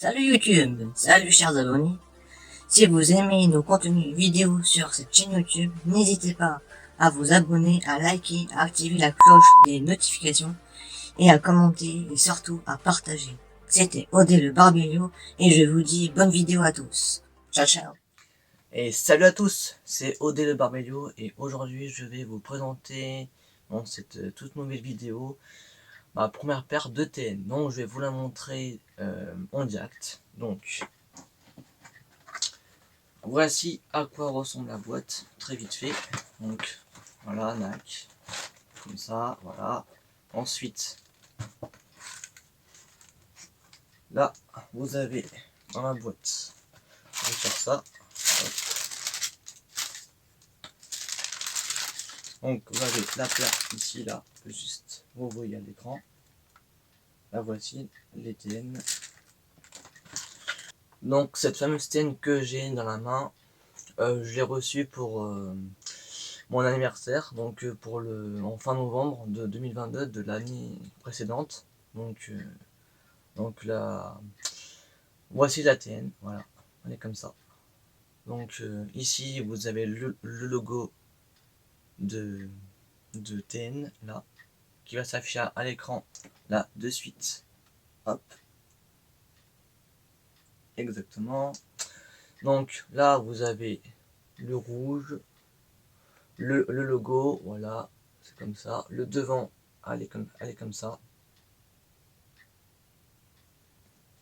Salut YouTube, salut chers abonnés. Si vous aimez nos contenus vidéo sur cette chaîne YouTube, n'hésitez pas à vous abonner, à liker, à activer la cloche des notifications et à commenter et surtout à partager. C'était Odé le Barbelio et je vous dis bonne vidéo à tous. Ciao ciao. Et salut à tous, c'est Odé le Barbelio et aujourd'hui je vais vous présenter dans cette toute nouvelle vidéo ma première paire de TN. Donc je vais vous la montrer en direct. Donc voici à quoi ressemble la boîte, très vite fait. Donc voilà, Nike, comme ça, voilà. Ensuite, là vous avez dans la boîte, je vais faire ça. Hop. Donc vous avez la paire ici, là, juste vous voyez à l'écran. La voici, les TN. Donc cette fameuse TN que j'ai dans la main, je l'ai reçue pour mon anniversaire, donc en fin novembre de 2022 de l'année précédente. Donc là, voici la TN, voilà, elle est comme ça. Donc ici vous avez le logo de TN là, qui va s'afficher à l'écran là de suite. Hop. Exactement. Donc là vous avez le rouge, le logo, voilà, c'est comme ça. Le devant, elle est comme ça.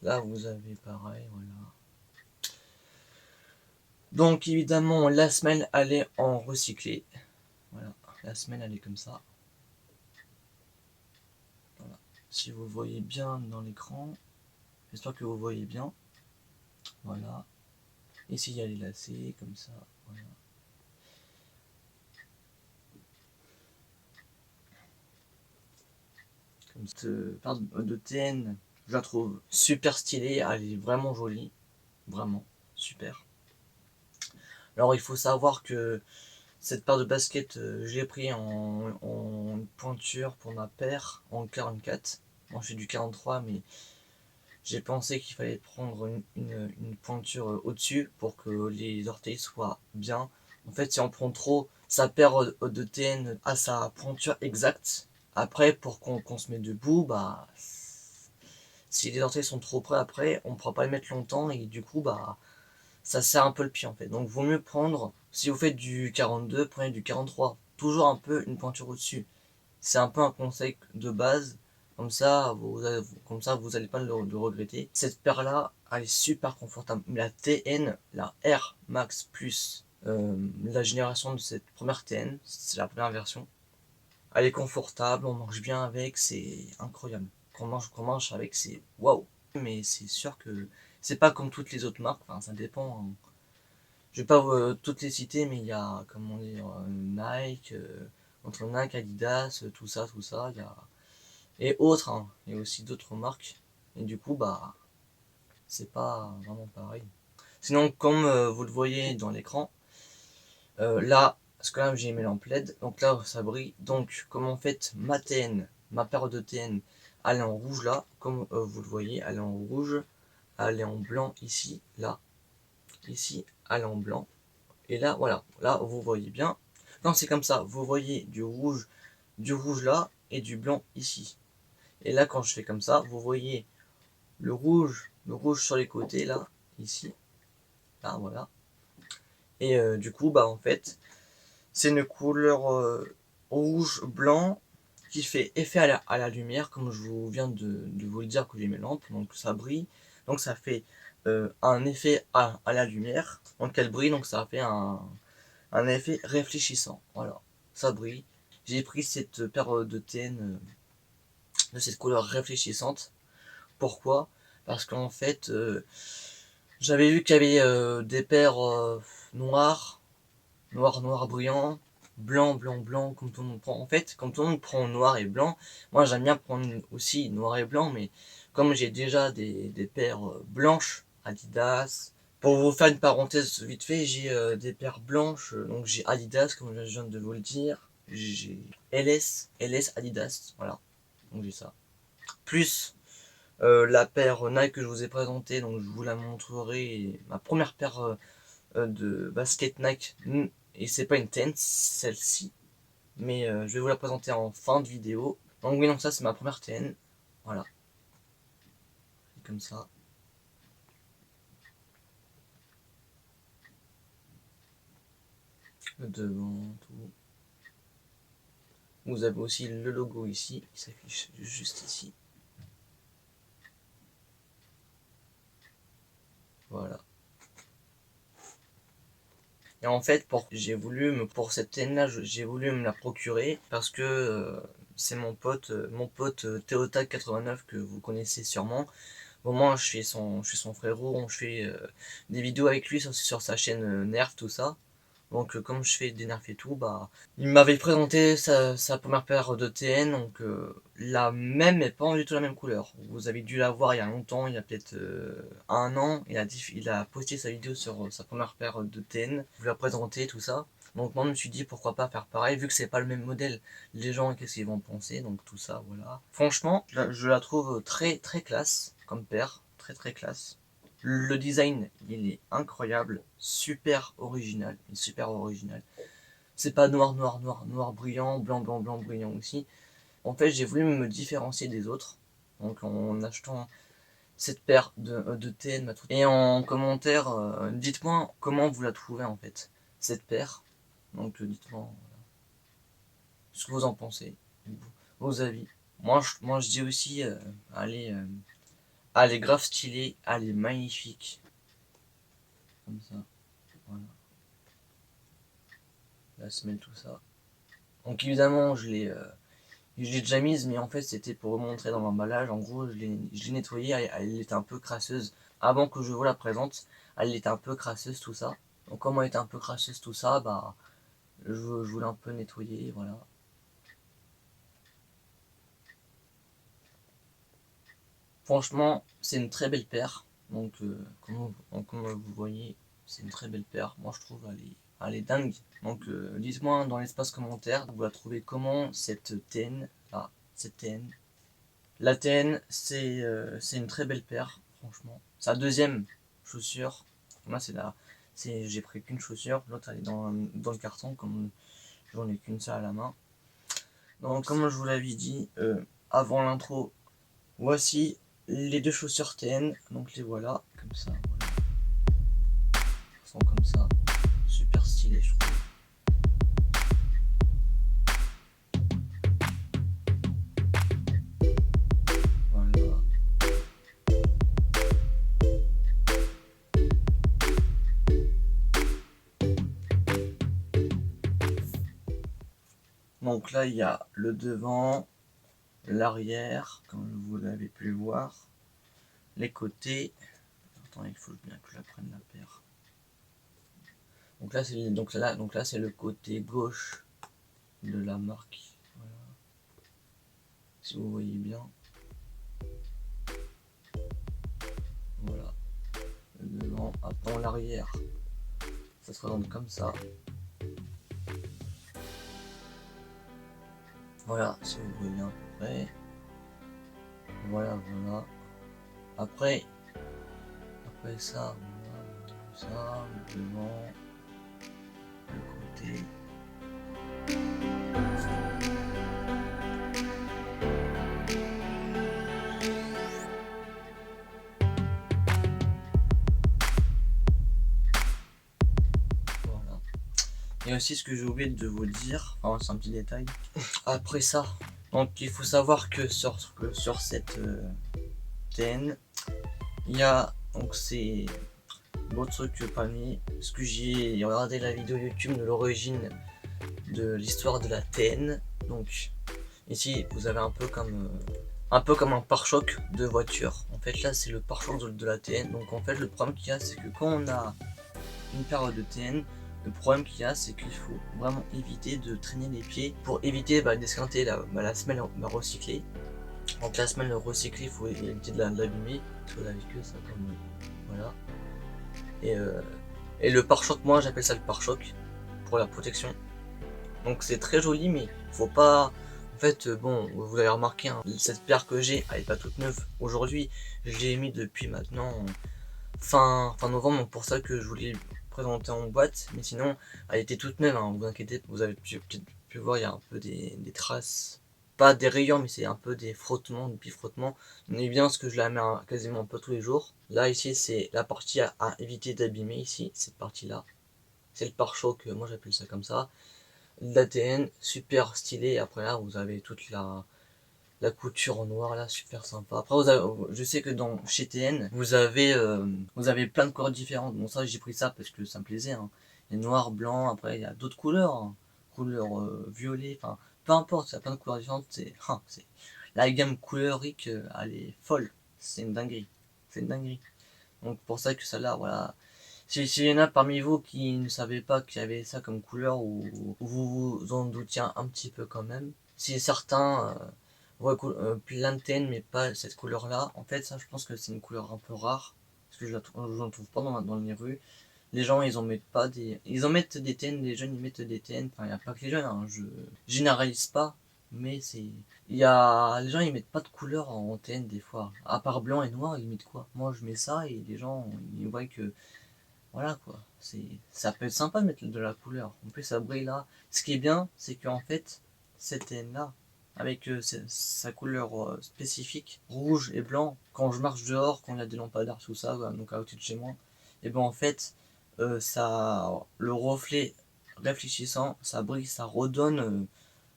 Là vous avez pareil, voilà. Donc évidemment la semelle elle est en recyclé. Voilà, la semelle elle est comme ça. Voilà. Si vous voyez bien dans l'écran, j'espère que vous voyez bien. Voilà. Ici il y a les lacets, comme ça. Voilà. Comme cette paire de TN, je la trouve super stylée, elle est vraiment jolie. Vraiment, super. Alors il faut savoir que cette paire de baskets, j'ai pris en pointure pour ma paire en 44. Moi je fais du 43, mais j'ai pensé qu'il fallait prendre une pointure au-dessus pour que les orteils soient bien. En fait, si on prend trop, sa paire de TN à sa pointure exacte. Après, pour qu'on se mette debout, bah, si les orteils sont trop près après, on ne pourra pas les mettre longtemps et du coup, bah, ça serre un peu le pied en fait. Donc vaut mieux prendre, si vous faites du 42, prenez du 43. Toujours un peu une pointure au-dessus. C'est un peu un conseil de base. Comme ça, vous allez pas le regretter. Cette paire là, elle est super confortable. La TN, la Air Max Plus, la génération de cette première TN, c'est la première version. Elle est confortable, on marche bien avec, c'est incroyable. Qu'on marche avec, c'est waouh. Mais c'est sûr que c'est pas comme toutes les autres marques, enfin, ça dépend, hein. Je vais pas toutes les citer, mais il y a, comment dire, Nike, entre Nike, Adidas, tout ça, il y a... Et autres, hein. Il y a aussi d'autres marques. Et du coup, bah, c'est pas vraiment pareil. Sinon, comme vous le voyez dans l'écran, là, parce que là, j'ai mis en LED, donc là, ça brille. Donc, comme en fait, ma TN, ma paire de TN, elle est en rouge là, comme vous le voyez, elle est en rouge, elle est en blanc ici, là, ici, elle est en blanc. Et là, voilà, là, vous voyez bien. Quand c'est comme ça, vous voyez du rouge là, et du blanc ici. Et là, quand je fais comme ça, vous voyez le rouge sur les côtés, là, ici, là, voilà. Et du coup, bah, en fait, c'est une couleur rouge-blanc qui fait effet à la lumière, comme je vous viens de vous le dire que j'ai mes lampes, donc ça brille. Donc ça fait un effet à la lumière, donc elle brille, donc ça fait un effet réfléchissant. Voilà, ça brille. J'ai pris cette paire de TN de cette couleur réfléchissante. Pourquoi? Parce qu'en fait, j'avais vu qu'il y avait des paires noires, noir brillant, blanc, comme tout le monde prend. En fait, comme tout le monde prend noir et blanc, moi j'aime bien prendre aussi noir et blanc, mais comme j'ai déjà des paires blanches, Adidas, pour vous faire une parenthèse vite fait, j'ai des paires blanches, donc j'ai Adidas, comme je viens de vous le dire, j'ai LS Adidas, voilà, donc j'ai ça. Plus La paire Nike que je vous ai présentée, donc je vous la montrerai, ma première paire de basket Nike, et c'est pas une TN celle-ci, mais je vais vous la présenter en fin de vidéo. Donc oui, donc ça c'est ma première TN, voilà, comme ça. Le devant, tout. Vous avez aussi le logo ici, qui s'affiche juste ici. Voilà. Et en fait, pour cette TN là, j'ai voulu me la procurer parce que c'est mon pote Theotag89 que vous connaissez sûrement. Au moment, je suis son frérot, je fais des vidéos avec lui sur sa chaîne Nerf, tout ça. Donc comme je fais des nerfs et tout, bah il m'avait présenté sa première paire de TN, donc la même mais pas du tout la même couleur. Vous avez dû la voir il y a longtemps, il y a peut-être 1 an, il a posté sa vidéo sur sa première paire de TN, je lui ai présenté tout ça. Donc moi je me suis dit pourquoi pas faire pareil, vu que c'est pas le même modèle, les gens qu'est-ce qu'ils vont penser, donc tout ça voilà. Franchement, je la trouve très très classe comme paire, très très classe. Le design, il est incroyable, super original, C'est pas noir brillant, blanc brillant aussi. En fait, j'ai voulu me différencier des autres. Donc en achetant cette paire de TN. Et en commentaire, dites-moi comment vous la trouvez en fait, cette paire. Donc dites-moi ce que vous en pensez, vos avis. Moi je dis aussi, elle est grave stylée, elle est magnifique. Comme ça, voilà. La semelle, tout ça. Donc évidemment, je l'ai déjà mise, mais en fait c'était pour remontrer dans l'emballage. En gros, je l'ai nettoyée, elle était un peu crasseuse. Avant que je vous la présente, elle était un peu crasseuse, tout ça. Donc comme elle était un peu crasseuse, tout ça, bah je voulais un peu nettoyer, voilà. Franchement, c'est une très belle paire. Donc comme vous voyez, c'est une très belle paire. Moi je trouve elle est dingue. Donc dites-moi dans l'espace commentaire, vous la trouvez comment cette TN, là, cette TN. La TN, c'est une très belle paire, franchement. Sa deuxième chaussure, moi j'ai pris qu'une chaussure, l'autre elle est dans le carton, comme j'en ai qu'une seule à la main. Donc comme je vous l'avais dit avant l'intro, voici les deux chaussures TN, donc les voilà, comme ça, voilà. Elles sont comme ça, super stylées je trouve. Voilà. Donc là il y a le devant, l'arrière, comme vous l'avez pu le voir, les côtés. Attendez, il faut bien que je la prenne la paire. Donc là c'est le côté gauche de la marque. Voilà. Si vous voyez bien. Voilà. Le devant, après l'arrière. Ça se présente comme ça. Voilà, si vous voyez à peu près. Voilà. Après ça, voilà, le devant, le côté. Voilà. Et aussi ce que j'ai oublié de vous dire, enfin c'est un petit détail. Après ça, donc il faut savoir que sur cette TN, il y a donc c'est beau truc pas mis, parce que j'ai regardé la vidéo YouTube de l'origine de l'histoire de la TN. Donc ici vous avez un peu comme un pare-choc de voiture. En fait là c'est le pare-choc de la TN. Donc en fait le problème qu'il y a, c'est que quand on a une paire de TN, le problème qu'il y a, c'est qu'il faut vraiment éviter de traîner les pieds pour éviter d'esquinter la semelle recyclée. Donc la semelle recyclée, il faut éviter de l'abîmer, parce que avec ça comme voilà. Et le pare-choc, moi j'appelle ça le pare-choc pour la protection. Donc c'est très joli, mais faut pas En fait, bon, vous l'avez remarqué, hein, cette paire que j'ai, elle est pas toute neuve aujourd'hui. Je l'ai mis depuis maintenant fin novembre, donc pour ça que je voulais présenter en boîte. Mais sinon, elle était toute neuve, hein, vous inquiétez, vous avez peut-être pu voir, il y a un peu des traces. Pas des rayures, mais c'est un peu des frottements, des petits frottements. On est bien parce que je la mets quasiment un peu tous les jours. Là, ici, c'est la partie à éviter d'abîmer, ici, cette partie-là. C'est le pare-choc, moi j'appelle ça comme ça. L'ATN, super stylé. Après là, vous avez toute la couture en noir là, super sympa. Après, je sais que chez TN, vous avez plein de couleurs différentes. Bon, ça, j'ai pris ça parce que ça me plaisait, hein. Il y a noir, blanc, après, il y a d'autres couleurs, hein. Couleur violet, enfin, peu importe, il y a plein de couleurs différentes. La gamme couleur-rique, elle est folle. C'est une dinguerie. C'est une dinguerie. Donc, pour ça que celle-là, voilà. S'il y en a parmi vous qui ne savaient pas qu'il y avait ça comme couleur, ou vous vous en doutiez un petit peu quand même, si certains voient plein de TN mais pas cette couleur là, en fait ça je pense que c'est une couleur un peu rare, parce que je ne trouve pas dans les rues. Les gens ils en mettent pas ils en mettent des TN, les jeunes ils mettent des TN, enfin il n'y a pas que les jeunes, hein, je généralise pas, mais les gens ils mettent pas de couleur en TN des fois, à part blanc et noir ils mettent quoi? Moi je mets ça et les gens ils voient que voilà quoi, ça peut être sympa de mettre de la couleur. En plus ça brille là. Ce qui est bien, c'est qu'en fait, cette haine là, avec sa couleur spécifique, rouge et blanc, quand je marche dehors, quand il y a des lampadaires, tout ça, voilà, donc à côté de chez moi, et ben en fait, le reflet réfléchissant, ça brille, ça redonne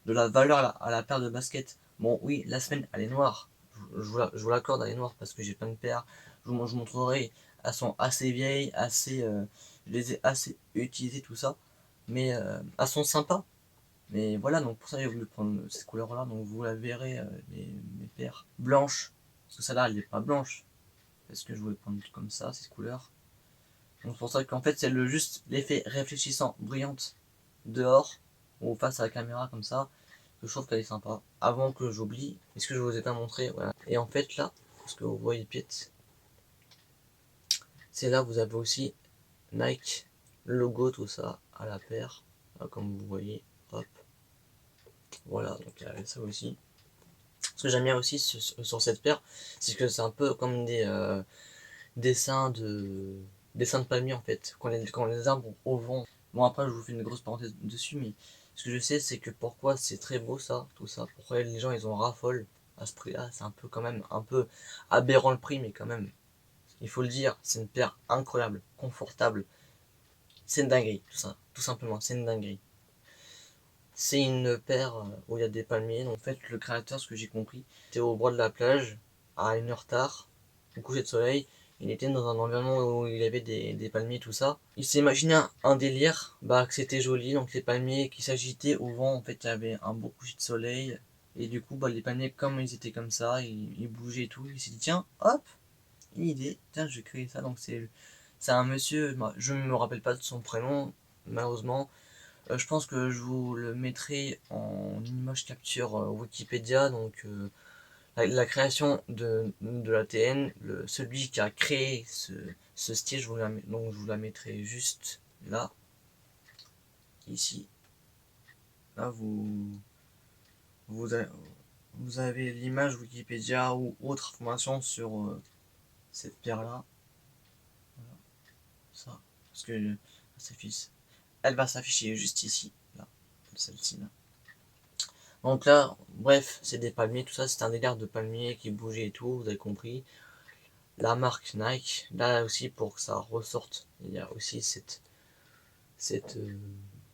de la valeur à la paire de baskets. Bon oui, la semaine elle est noire, je vous l'accorde, elle est noire parce que j'ai plein de paires. Je vous montrerai, elles sont assez vieilles, je les ai assez utilisées tout ça, mais elles sont sympas. Mais voilà, donc pour ça j'ai voulu prendre cette couleur là, donc vous la verrez, mes paires blanches, parce que celle-là elle n'est pas blanche, parce que je voulais prendre comme ça, cette couleur. Donc c'est pour ça qu'en fait c'est juste l'effet réfléchissant, brillante, dehors, ou face à la caméra comme ça, que je trouve qu'elle est sympa. Avant que j'oublie, est-ce que je vous ai pas montré, voilà. Et en fait là, parce que vous voyez piète, c'est là vous avez aussi Nike, le logo, tout ça, à la paire, comme vous voyez, hop. Voilà, donc il y avait ça aussi. Ce que j'aime bien aussi sur cette paire, c'est que c'est un peu comme des dessins dessins de palmiers en fait, quand les arbres au vent. Bon après je vous fais une grosse parenthèse dessus, mais ce que je sais c'est que pourquoi c'est très beau ça, tout ça, pourquoi les gens ils en raffolent à ce prix là, c'est un peu quand même un peu aberrant le prix, mais quand même, il faut le dire, c'est une paire incroyable, confortable, c'est une dinguerie, tout ça, tout simplement, c'est une dinguerie. C'est une paire où il y a des palmiers. Donc en fait, le créateur, ce que j'ai compris, était au bord de la plage, à une heure tard, au coucher de soleil. Il était dans un environnement où il y avait des palmiers, tout ça. Il s'est imaginé un délire, bah que c'était joli, donc les palmiers qui s'agitaient au vent, en fait, il y avait un beau coucher de soleil. Et du coup, bah les palmiers, comme ils étaient comme ça, ils bougeaient et tout. Il s'est dit, tiens, hop, une idée, tiens, je vais créer ça. Donc c'est un monsieur, je ne me rappelle pas de son prénom, malheureusement. Je pense que je vous le mettrai en image capture Wikipédia. Donc la création de l'ATN, celui qui a créé ce style, donc je vous la mettrai juste là, ici. Là vous avez, vous avez l'image Wikipédia ou autre information sur cette paire là. Voilà, ça, parce que elle va s'afficher juste ici, là, celle-ci là. Donc là, bref, c'est des palmiers, tout ça, c'est un délire de palmiers qui bougeait et tout, vous avez compris. La marque Nike, là aussi pour que ça ressorte, il y a aussi cette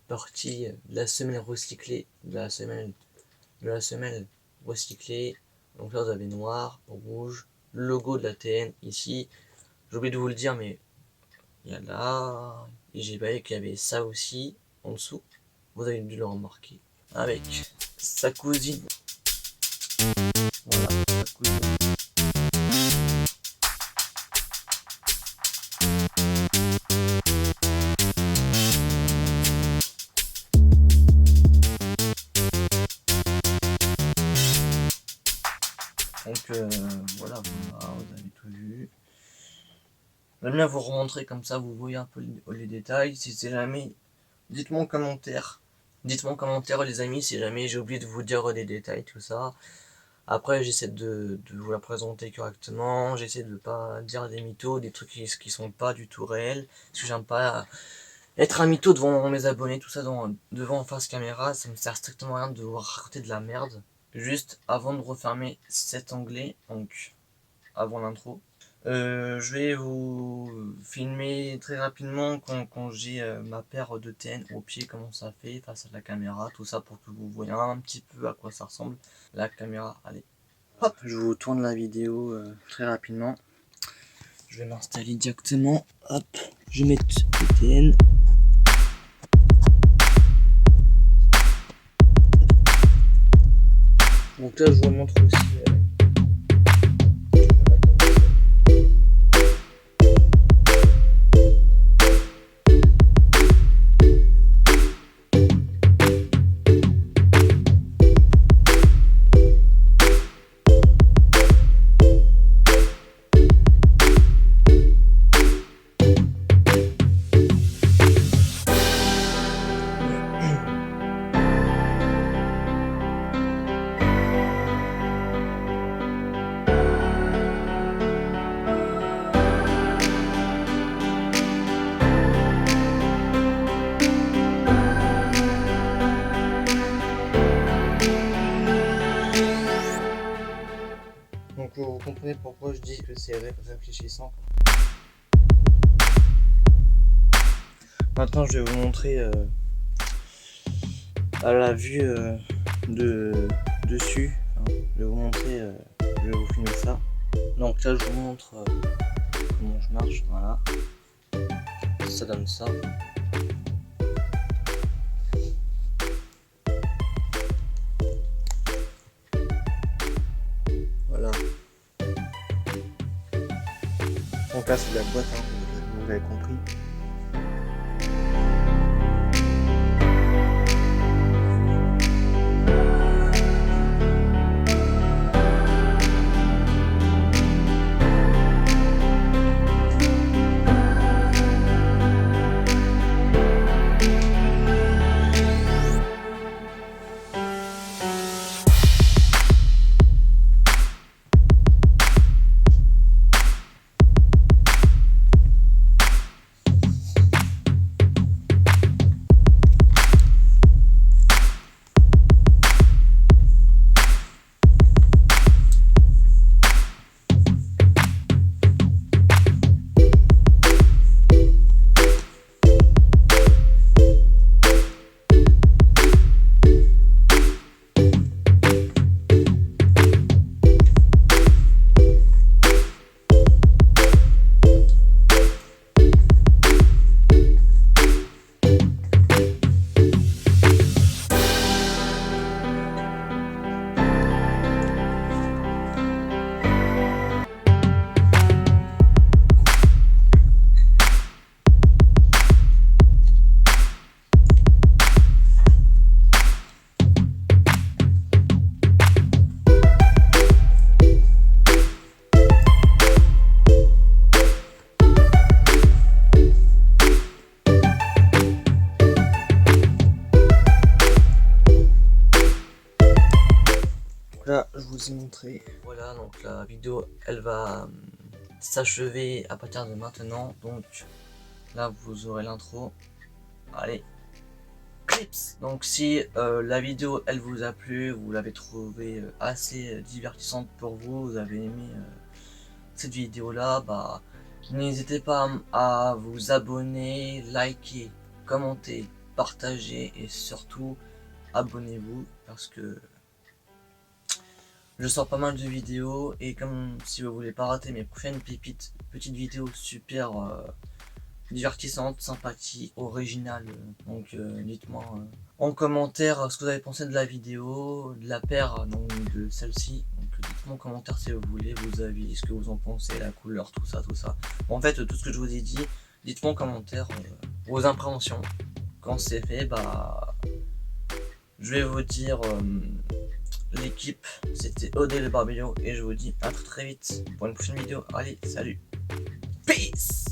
partie de la semelle recyclée, de la semelle recyclée. Donc là vous avez noir, rouge, le logo de la TN ici. J'ai oublié de vous le dire, mais il y a là, et j'ai pas vu qu'il y avait ça aussi en dessous. Vous avez dû le remarquer. Avec sa cousine. Voilà, sa cousine. Donc voilà, vous avez tout vu. J'aime bien vous remontrer comme ça, vous voyez un peu les détails. Si c'est jamais, dites-moi en commentaire Dites-moi en commentaire les amis si jamais j'ai oublié de vous dire des détails, tout ça. Après j'essaie de vous la présenter correctement, j'essaie de pas dire des mythos, des trucs qui sont pas du tout réels, parce que j'aime pas être un mytho devant mes abonnés, tout ça devant en face caméra, ça me sert strictement à rien de vous raconter de la merde. Juste avant de refermer cet onglet, donc avant l'intro, je vais vous filmer très rapidement quand j'ai ma paire de TN au pied, comment ça fait face à la caméra, tout ça pour que vous voyez un petit peu à quoi ça ressemble la caméra. Allez, hop, je vous tourne la vidéo très rapidement. Je vais m'installer directement, hop, je vais mettre le TN. Donc là je vous montre aussi donc vous comprenez pourquoi je dis que c'est réfléchissant. Maintenant je vais vous montrer à la vue dessus. Enfin, je vais vous montrer, je vais vous filmer ça. Donc là je vous montre comment je marche, voilà. Ça donne ça. Voilà. Donc là c'est la boîte, hein, vous l'avez compris. Là, je vous ai montré. Voilà, donc la vidéo, elle va s'achever à partir de maintenant. Donc là, vous aurez l'intro. Allez, clips. Donc si la vidéo, elle vous a plu, vous l'avez trouvée assez divertissante pour vous, vous avez aimé cette vidéo-là, bah n'hésitez pas à vous abonner, liker, commenter, partager et surtout abonnez-vous parce que je sors pas mal de vidéos et comme si vous voulez pas rater mes prochaines pépites, petites vidéos super divertissantes, sympathiques, originales. Donc dites-moi en commentaire ce que vous avez pensé de la vidéo, de la paire, donc de celle-ci. Donc dites-moi en commentaire si vous voulez, vos avis, ce que vous en pensez, la couleur, tout ça, tout ça. Bon, en fait, tout ce que je vous ai dit, dites-moi en commentaire vos appréhensions. Quand c'est fait, bah je vais vous dire l'équipe, c'était Odé le Barbello et je vous dis à très vite pour une prochaine vidéo. Allez, salut, peace.